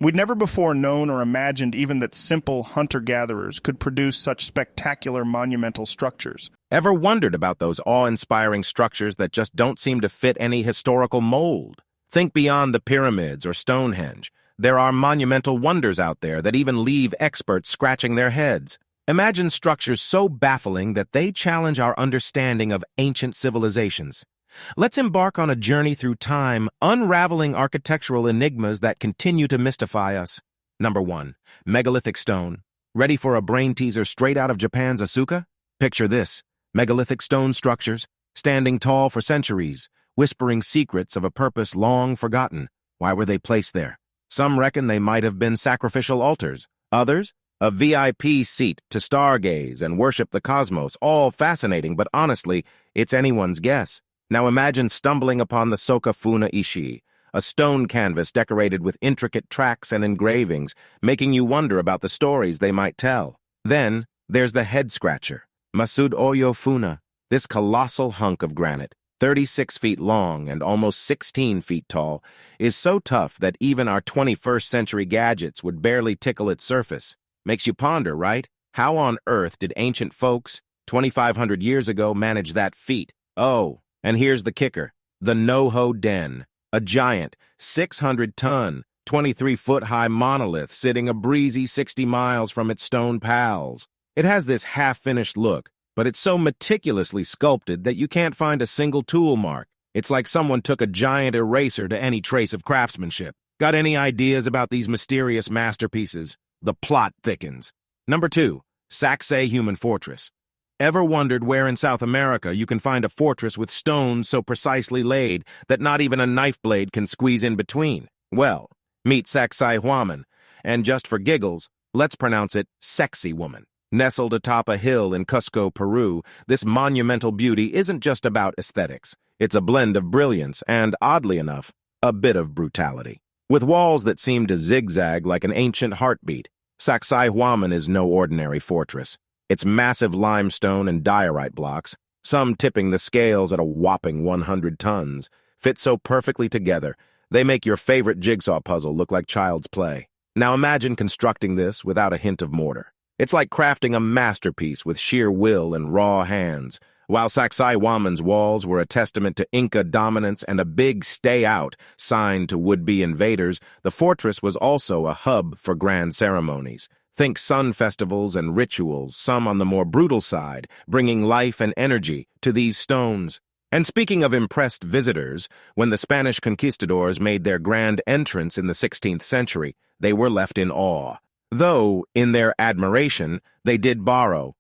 We'd never before known or imagined even that simple hunter-gatherers could produce such spectacular monumental structures. Ever wondered about those awe-inspiring structures that just don't seem to fit any historical mold? Think beyond the pyramids or Stonehenge. There are monumental wonders out there that even leave experts scratching their heads. Imagine structures so baffling that they challenge our understanding of ancient civilizations. Let's embark on a journey through time, unraveling architectural enigmas that continue to mystify us. Number 1. Megalithic Stone. Ready for a brain teaser straight out of Japan's Asuka? Picture this: megalithic stone structures, standing tall for centuries, whispering secrets of a purpose long forgotten. Why were they placed there? Some reckon they might have been sacrificial altars. Others, a VIP seat to stargaze and worship the cosmos. All fascinating, but honestly, it's anyone's guess. Now imagine stumbling upon the Sokafuna Ishii, a stone canvas decorated with intricate tracks and engravings, making you wonder about the stories they might tell. Then, there's the head-scratcher, Masud Oyo Funa. This colossal hunk of granite, 36 feet long and almost 16 feet tall, is so tough that even our 21st century gadgets would barely tickle its surface. Makes you ponder, right? How on earth did ancient folks, 2,500 years ago, manage that feat? Oh, and here's the kicker: the Noho Den, a giant, 600-ton, 23-foot-high monolith sitting a breezy 60 miles from its stone pals. It has this half-finished look, but it's so meticulously sculpted that you can't find a single tool mark. It's like someone took a giant eraser to any trace of craftsmanship. Got any ideas about these mysterious masterpieces? The plot thickens. Number 2. Sacsay Human Fortress. Ever wondered where in South America you can find a fortress with stones so precisely laid that not even a knife blade can squeeze in between? Well, meet Sacsayhuaman, and just for giggles, let's pronounce it Sexy Woman. Nestled atop a hill in Cusco, Peru, this monumental beauty isn't just about aesthetics. It's a blend of brilliance and, oddly enough, a bit of brutality. With walls that seem to zigzag like an ancient heartbeat, Sacsayhuaman is no ordinary fortress. Its massive limestone and diorite blocks, some tipping the scales at a whopping 100 tons, fit so perfectly together, they make your favorite jigsaw puzzle look like child's play. Now imagine constructing this without a hint of mortar. It's like crafting a masterpiece with sheer will and raw hands. While Sacsayhuaman's walls were a testament to Inca dominance and a big stay out sign to would-be invaders, the fortress was also a hub for grand ceremonies. Think sun festivals and rituals, some on the more brutal side, bringing life and energy to these stones. And speaking of impressed visitors, when the Spanish conquistadors made their grand entrance in the 16th century, they were left in awe. Though, in their admiration, they did borrow,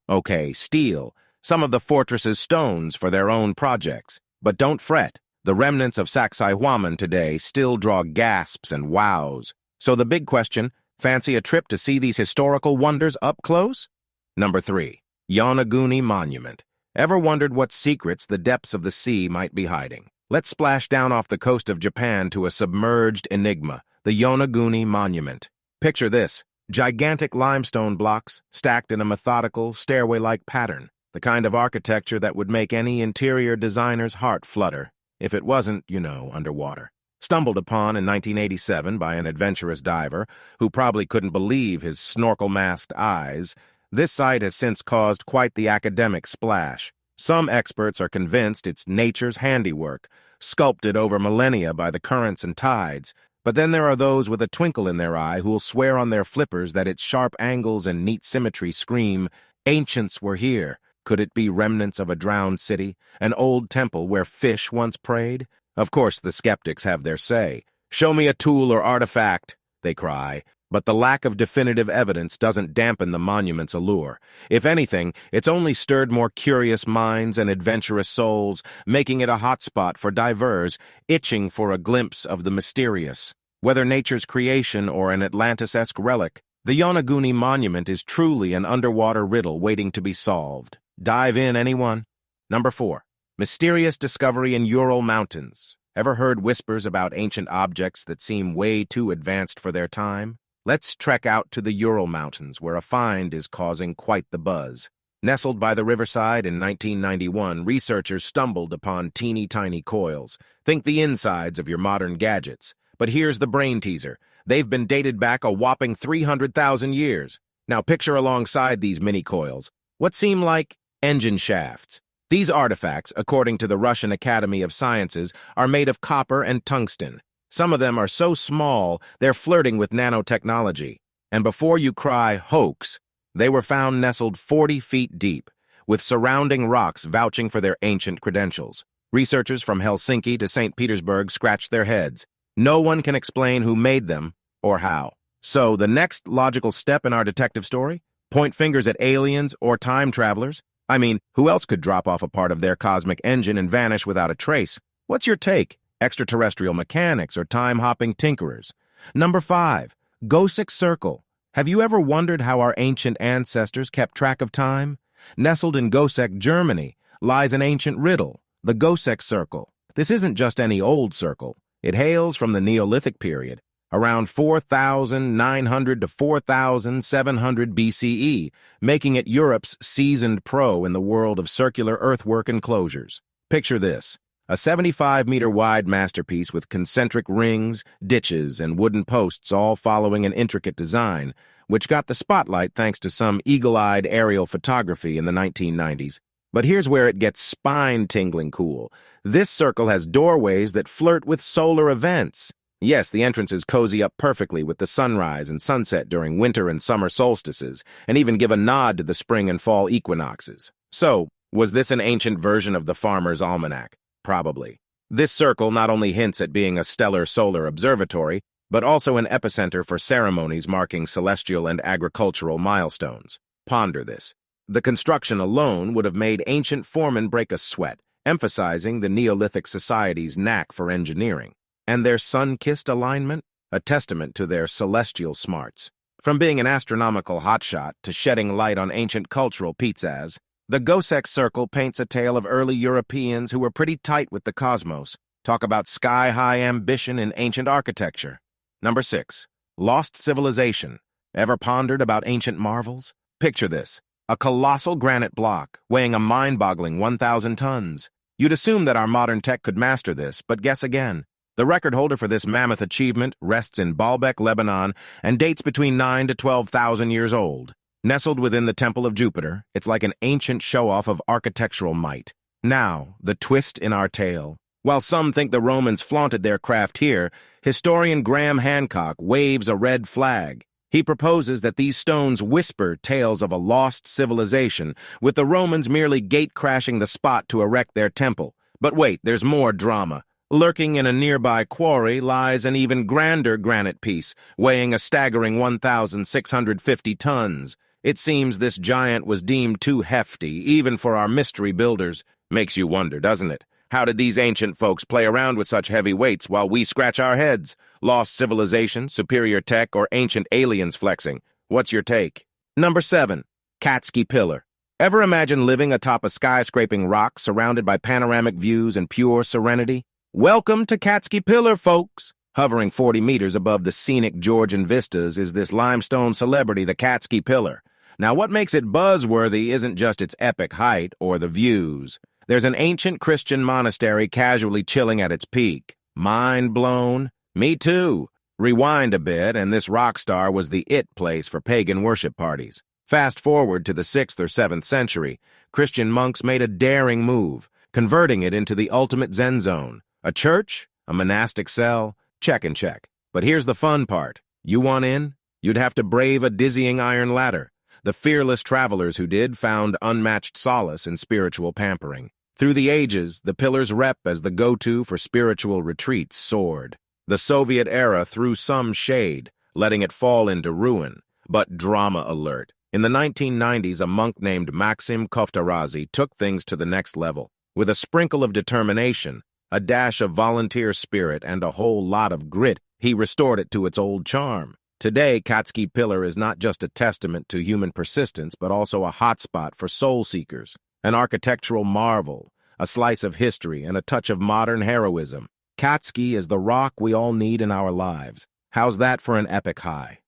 steal, some of the fortress's stones for their own projects. But don't fret, the remnants of Sacsayhuaman today still draw gasps and wows. So the big question: fancy a trip to see these historical wonders up close? Number 3. Yanaguni Monument. Ever wondered what secrets the depths of the sea might be hiding? Let's splash down off the coast of Japan to a submerged enigma, the Yanaguni Monument. Picture this: gigantic limestone blocks stacked in a methodical, stairway-like pattern, the kind of architecture that would make any interior designer's heart flutter, if it wasn't, underwater. Stumbled upon in 1987 by an adventurous diver who probably couldn't believe his snorkel-masked eyes, this site has since caused quite the academic splash. Some experts are convinced it's nature's handiwork, sculpted over millennia by the currents and tides, but then there are those with a twinkle in their eye who'll swear on their flippers that its sharp angles and neat symmetry scream, "Ancients were here." Could it be remnants of a drowned city, an old temple where fish once prayed? Of course, the skeptics have their say. "Show me a tool or artifact," they cry. But the lack of definitive evidence doesn't dampen the monument's allure. If anything, it's only stirred more curious minds and adventurous souls, making it a hotspot for divers itching for a glimpse of the mysterious. Whether nature's creation or an Atlantis-esque relic, the Yanaguni Monument is truly an underwater riddle waiting to be solved. Dive in, anyone? Number 4. Mysterious discovery in Ural Mountains. Ever heard whispers about ancient objects that seem way too advanced for their time? Let's trek out to the Ural Mountains, where a find is causing quite the buzz. Nestled by the riverside in 1991, researchers stumbled upon teeny-tiny coils. Think the insides of your modern gadgets. But here's the brain teaser. They've been dated back a whopping 300,000 years. Now picture alongside these mini-coils what seem like engine shafts. These artifacts, according to the Russian Academy of Sciences, are made of copper and tungsten. Some of them are so small, they're flirting with nanotechnology. And before you cry, hoax, they were found nestled 40 feet deep, with surrounding rocks vouching for their ancient credentials. Researchers from Helsinki to St. Petersburg scratched their heads. No one can explain who made them or how. So, the next logical step in our detective story? Point fingers at aliens or time travelers? I mean, who else could drop off a part of their cosmic engine and vanish without a trace? What's your take? Extraterrestrial mechanics or time-hopping tinkerers? Number 5. Gosic Circle. Have you ever wondered how our ancient ancestors kept track of time? Nestled in Gosic, Germany, lies an ancient riddle, the Gosic Circle. This isn't just any old circle. It hails from the Neolithic period, around 4,900 to 4,700 BCE, making it Europe's seasoned pro in the world of circular earthwork enclosures. Picture this, a 75-meter-wide masterpiece with concentric rings, ditches, and wooden posts all following an intricate design, which got the spotlight thanks to some eagle-eyed aerial photography in the 1990s. But here's where it gets spine-tingling cool. This circle has doorways that flirt with solar events. Yes, the entrances cozy up perfectly with the sunrise and sunset during winter and summer solstices, and even give a nod to the spring and fall equinoxes. So, was this an ancient version of the Farmer's Almanac? Probably. This circle not only hints at being a stellar solar observatory, but also an epicenter for ceremonies marking celestial and agricultural milestones. Ponder this. The construction alone would have made ancient foremen break a sweat, emphasizing the Neolithic society's knack for engineering. And their sun-kissed alignment? A testament to their celestial smarts. From being an astronomical hotshot to shedding light on ancient cultural pizzazz, the Gosic Circle paints a tale of early Europeans who were pretty tight with the cosmos. Talk about sky-high ambition in ancient architecture. Number 6. Lost civilization. Ever pondered about ancient marvels? Picture this. A colossal granite block, weighing a mind-boggling 1,000 tons. You'd assume that our modern tech could master this, but guess again. The record holder for this mammoth achievement rests in Baalbek, Lebanon, and dates between 9,000 to 12,000 years old. Nestled within the Temple of Jupiter, it's like an ancient show-off of architectural might. Now, the twist in our tale. While some think the Romans flaunted their craft here, historian Graham Hancock waves a red flag. He proposes that these stones whisper tales of a lost civilization, with the Romans merely gate-crashing the spot to erect their temple. But wait, there's more drama. Lurking in a nearby quarry lies an even grander granite piece, weighing a staggering 1,650 tons. It seems this giant was deemed too hefty, even for our mystery builders. Makes you wonder, doesn't it? How did these ancient folks play around with such heavy weights while we scratch our heads? Lost civilization, superior tech, or ancient aliens flexing? What's your take? Number 7. Catsky Pillar. Ever imagine living atop a skyscraping rock surrounded by panoramic views and pure serenity? Welcome to Catsky Pillar, folks! Hovering 40 meters above the scenic Georgian vistas is this limestone celebrity, the Catsky Pillar. Now, what makes it buzzworthy isn't just its epic height or the views. There's an ancient Christian monastery casually chilling at its peak. Mind blown? Me too. Rewind a bit, and this rock star was the it place for pagan worship parties. Fast forward to the 6th or 7th century, Christian monks made a daring move, converting it into the ultimate Zen zone. A church? A monastic cell? Check and check. But here's the fun part. You want in? You'd have to brave a dizzying iron ladder. The fearless travelers who did found unmatched solace in spiritual pampering. Through the ages, the pillar's rep as the go-to for spiritual retreats soared. The Soviet era threw some shade, letting it fall into ruin. But drama alert. In the 1990s, a monk named Maxim Kovtarazi took things to the next level. With a sprinkle of determination, a dash of volunteer spirit, and a whole lot of grit, he restored it to its old charm. Today, Catsky Pillar is not just a testament to human persistence, but also a hotspot for soul seekers, an architectural marvel, a slice of history, and a touch of modern heroism. Catsky is the rock we all need in our lives. How's that for an epic high?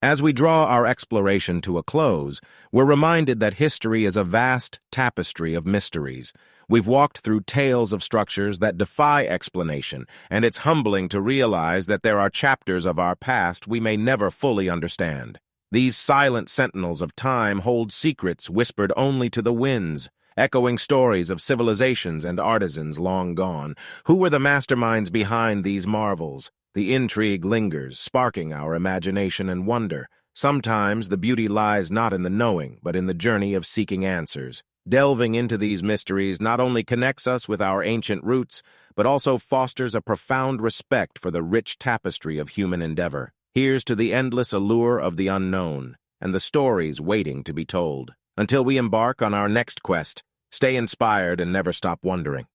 As we draw our exploration to a close, we're reminded that history is a vast tapestry of mysteries, We've walked through tales of structures that defy explanation, and it's humbling to realize that there are chapters of our past we may never fully understand. These silent sentinels of time hold secrets whispered only to the winds, echoing stories of civilizations and artisans long gone. Who were the masterminds behind these marvels? The intrigue lingers, sparking our imagination and wonder. Sometimes the beauty lies not in the knowing, but in the journey of seeking answers. Delving into these mysteries not only connects us with our ancient roots, but also fosters a profound respect for the rich tapestry of human endeavor. Here's to the endless allure of the unknown, and the stories waiting to be told. Until we embark on our next quest, stay inspired and never stop wondering.